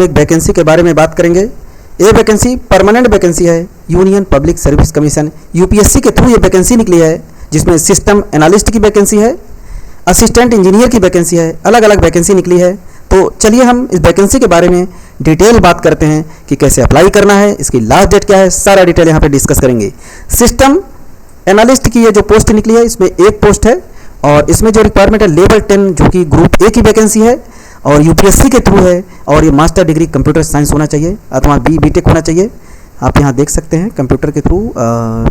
एक वैकेंसी के बारे में बात करेंगे। ये वैकेंसी परमानेंट वैकेंसी है। Union public service commission UPSC के थ्रू ये वैकेंसी निकली है, जिसमें सिस्टम एनालिस्ट की वैकेंसी है, असिस्टेंट इंजीनियर की वैकेंसी है, अलग अलग वैकेंसी निकली है। तो चलिए हम इस वैकेंसी के बारे में डिटेल बात करते हैं कि कैसे अप्लाई करना है, इसकी लास्ट डेट क्या है, सारा डिटेल यहाँ पे डिस्कस करेंगे। सिस्टम एनालिस्ट की ये जो पोस्ट निकली है, इसमें एक पोस्ट है और इसमें जो रिक्वायरमेंट है लेवल 10 जो कि ग्रुप ए की वैकेंसी है और यूपीएससी के थ्रू है और ये मास्टर डिग्री कंप्यूटर साइंस होना चाहिए अथवा बीटेक होना चाहिए। आप यहाँ देख सकते हैं कंप्यूटर के थ्रू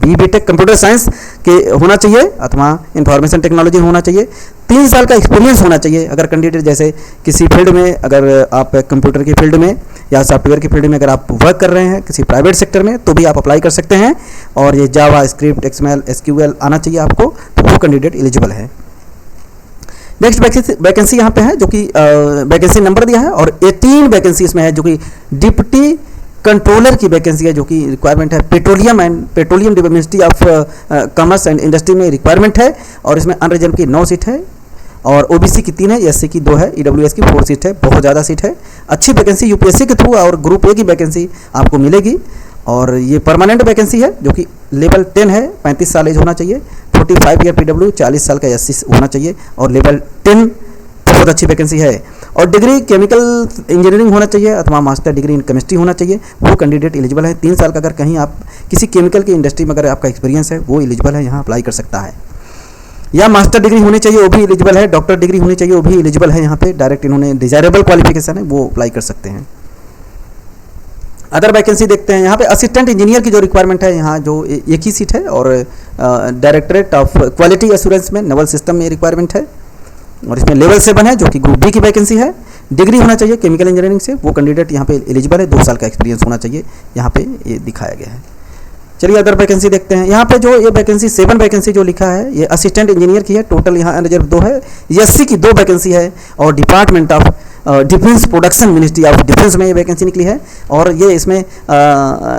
बीटेक कंप्यूटर साइंस के होना चाहिए अथवा इंफॉर्मेशन टेक्नोलॉजी होना चाहिए। 3 साल का एक्सपीरियंस होना चाहिए अगर कैंडिडेट जैसे किसी फील्ड में, अगर आप कंप्यूटर की फील्ड में या सॉफ्टवेयर की फील्ड में अगर आप वर्क कर रहे हैं किसी प्राइवेट सेक्टर में, तो भी आप अप्लाई कर सकते हैं। और ये जावा स्क्रिप्ट एक्सएमएल एसक्यूएल आना चाहिए आपको, तो वो कैंडिडेट एलिजिबल है। नेक्स्ट वैकेंसी यहाँ पे है जो कि वैकेंसी नंबर दिया है और 18 वैकेंसी इसमें है जो कि डिप्टी कंट्रोलर की वैकेंसी है, जो कि रिक्वायरमेंट है petroleum ministry of commerce and industry में रिक्वायरमेंट है। और इसमें अनरिजर्व की 9 सीट है और ओबीसी की 3 है, एससी की 2 है, ईडब्ल्यूएस की 4 सीट है। बहुत ज़्यादा सीट है, अच्छी वैकेंसी यूपीएससी के थ्रू और ग्रुप ए की वैकेंसी आपको मिलेगी। और ये परमानेंट वैकेंसी है जो कि लेवल 10 है, 35 साल एज होना चाहिए, 45 ईयर पीडब्ल्यू, 40 साल का एससी होना चाहिए और लेवल 10 बहुत अच्छी वैकेंसी है। और डिग्री केमिकल इंजीनियरिंग होना चाहिए अथवा मास्टर डिग्री इन केमिस्ट्री होना चाहिए, वो कैंडिडेट एलिजिबल है। 3 साल का अगर कहीं आप किसी केमिकल की इंडस्ट्री में अगर आपका एक्सपीरियंस है वो एलिजिबल है, यहाँ अप्लाई कर सकता है। या मास्टर डिग्री होनी चाहिए वो भी एलिजिबल है, डॉक्टर डिग्री होनी चाहिए वो भी एलिजिबल है। यहाँ पे डायरेक्ट इन्होंने डिजायरेबल क्वालिफिकेशन है वो अप्लाई कर सकते हैं। अदर वैकेंसी देखते हैं। यहाँ पे असिस्टेंट इंजीनियर की जो रिक्वायरमेंट है, यहाँ जो एक ही सीट है और डायरेक्टरेट ऑफ क्वालिटी एश्योरेंस में नवल सिस्टम में रिक्वायरमेंट है और इसमें लेवल 7 है जो कि ग्रुप बी की वैकेंसी है। डिग्री होना चाहिए केमिकल इंजीनियरिंग से, वो कैंडिडेट यहाँ पे एलिजिबल है। 2 साल का एक्सपीरियंस होना चाहिए, यहाँ पे ये दिखाया गया है। चलिए अदर वैकेंसी देखते हैं। यहाँ पे जो ये वैकेंसी 7 वैकेंसी जो लिखा है ये असिस्टेंट इंजीनियर की है, टोटल यहाँ अनरिजर्व 2 है। एससी की 2 वैकेंसी है और department of defence production ministry of defence में ये वैकेंसी निकली है और ये इसमें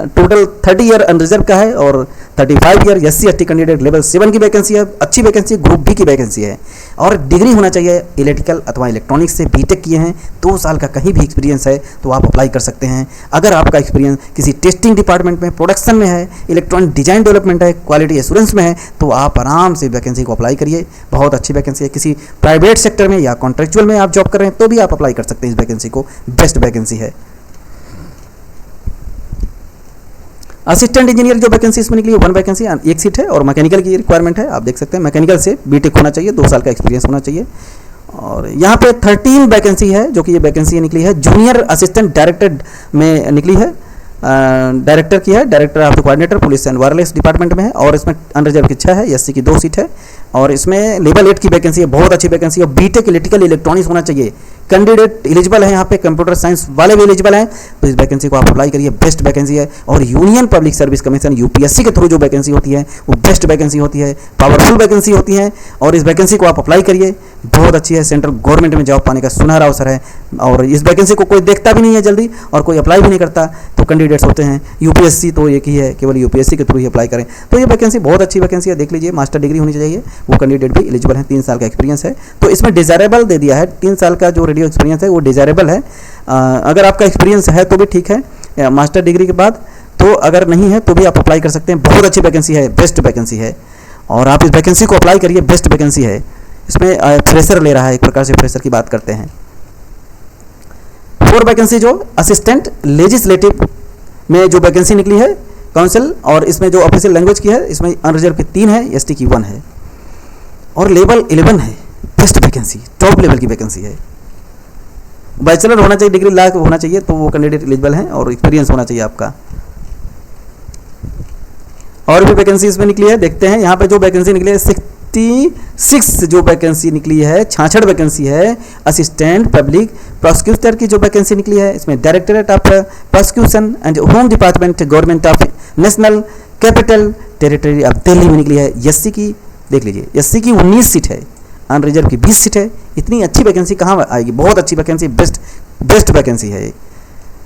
टोटल 30 ईयर अनरिजर्व का है और 35 year SC ST candidate level 7 की वैकेंसी है। अच्छी वैकेंसी, ग्रुप बी की वैकेंसी है और डिग्री होना चाहिए इलेक्ट्रिकल अथवा इलेक्ट्रॉनिक्स से बीटेक किए हैं, 2 साल का कहीं भी एक्सपीरियंस है तो आप अप्लाई कर सकते हैं। अगर आपका एक्सपीरियंस किसी टेस्टिंग डिपार्टमेंट में, प्रोडक्शन में है, इलेक्ट्रॉनिक डिजाइन डेवलपमेंट है, क्वालिटी एश्योरेंस में है, तो आप आराम से वैकेंसी को अप्लाई करिए। बहुत अच्छी वैकेंसी है। किसी प्राइवेट सेक्टर में या कॉन्ट्रेक्चुअल में आप जॉब कर रहे हैं तो भी आप अप्लाई कर सकते हैं इस वैकेंसी को, बेस्ट वैकेंसी है। असिस्टेंट इंजीनियर जो वैकेंसी इसमें निकली है 1 वैकेंसी, 1 सीट है और मैकेनिकल की रिक्वायरमेंट है। आप देख सकते हैं मैकेनिकल से बीटेक होना चाहिए, 2 साल का एक्सपीरियंस होना चाहिए। और यहाँ पे 13 वैकेंसी है जो कि ये वैकेंसी निकली है जूनियर असिस्टेंट डायरेक्टर में निकली है, डायरेक्टर की है, director of the coordinator police and wireless department में है और इसमें अनरिजर्व की 6 है, एससी की 2 सीट है और इसमें लेवल 8 की वैकेंसी है। बहुत अच्छी वैकेंसी है। बीटेक इलेक्ट्रिकल इलेक्ट्रॉनिक्स होना चाहिए, कैंडिडेट एलिजिबल है। यहाँ पे कंप्यूटर साइंस वाले भी एलिजिबल हैं, तो इस वैकेंसी को आप अप्लाई करिए, बेस्ट वैकेंसी है। और union public service commission UPSC के थ्रू जो वैकेंसी होती है वो बेस्ट वैकेंसी होती है, पावरफुल वैकेंसी होती है और इस वैकेंसी को आप अप्लाई करिए, बहुत अच्छी है। सेंट्रल गवर्नमेंट में जॉब पाने का सुनहरा अवसर है और इस वैकेंसी को कोई देखता भी नहीं है जल्दी और कोई अप्लाई भी नहीं करता, तो कैंडिडेट्स होते हैं यूपीएससी तो एक ही है, केवल यूपीएससी के थ्रू ही अप्लाई करें। तो ये वैकेंसी बहुत अच्छी वैकेंसी है, देख लीजिए। मास्टर डिग्री होनी चाहिए, वो कैंडिडेट भी एलिजिबल है, 3 साल का एक्सपीरियंस है। तो इसमें डिजायरेबल दे दिया है, 3 साल का जो रेडियो एक्सपीरियंस है वो डिजायरेबल है। अगर आपका एक्सपीरियंस है तो भी ठीक है मास्टर डिग्री के बाद, तो अगर नहीं है तो भी आप अप्लाई कर सकते हैं। बहुत अच्छी वैकेंसी है, बेस्ट वैकेंसी है और आप इस वैकेंसी को अप्लाई करिए, बेस्ट वैकेंसी है। इसमें फ्रेशर ले रहा है, एक प्रकार से फ्रेशर की बात करते हैं। 4 वैकेंसी जो असिस्टेंट लेजिस्लेटिव में जो वैकेंसी निकली है काउंसिल और इसमें जो ऑफिशियल लैंग्वेज की है, इसमें अनरिजर्व की 3 है, एसटी की 1 है और लेवल 11 है, बेस्ट वैकेंसी, टॉप लेवल की वैकेंसी है। बैचलर होना चाहिए, डिग्री लाख होना चाहिए, तो वो कैंडिडेट एलिजिबल है और एक्सपीरियंस होना चाहिए आपका। और भी वैकेंसी इसमें निकली है, देखते हैं। यहाँ पे जो वैकेंसी निकली है 66 जो वैकेंसी निकली है, 66 वैकेंसी है। असिस्टेंट पब्लिक प्रोसिक्यूटर की जो वैकेंसी निकली है, इसमें directorate of prosecution and home department government of national capital territory of Delhi में निकली है। एससी की देख लीजिए, एससी की 19 सीट है, अनरिजर्व की 20 सीट है। इतनी अच्छी वैकेंसी कहाँ आएगी? बहुत अच्छी वैकेंसी, बेस्ट वैकेंसी है।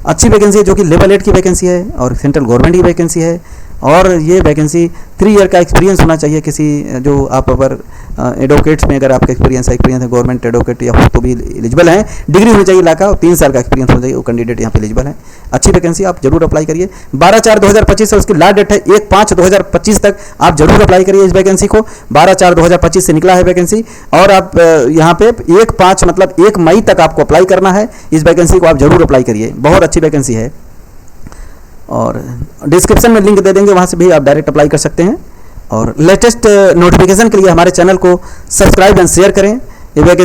अच्छी वैकेंसी है जो कि लेवल 8 की वैकेंसी है और सेंट्रल गवर्नमेंट की वैकेंसी है और ये वैकेंसी 3 ईयर का एक्सपीरियंस होना चाहिए किसी, जो आप अगर एडवोकेट्स में अगर आपका एक्सपीरियंस है गवर्नमेंट एडवोकेट या हो तो भी एलिजिबल हैं। डिग्री होनी चाहिए इलाका और 3 साल का एक्सपीरियंस होना चाहिए, वो कैंडिडेट यहाँ पे एलिजिबल है। अच्छी वैकेंसी, आप जरूर अप्लाई करिए। 12/4/2025 है उसकी लास्ट डेट है, 1/5/2025 तक आप जरूर अप्लाई करिए इस वैकेंसी को। 12/4/2025 से निकला है वैकेंसी, और आप यहाँ पे 1/5 मतलब 1 मई तक आपको अप्लाई करना है इस वैकेंसी को। आप जरूर अप्लाई करिए, बहुत अच्छी वैकेंसी है। और डिस्क्रिप्शन में लिंक दे देंगे, वहाँ से भी आप डायरेक्ट अप्लाई कर सकते हैं। और लेटेस्ट नोटिफिकेशन के लिए हमारे चैनल को सब्सक्राइब एंड शेयर करें। ये वैकेंसी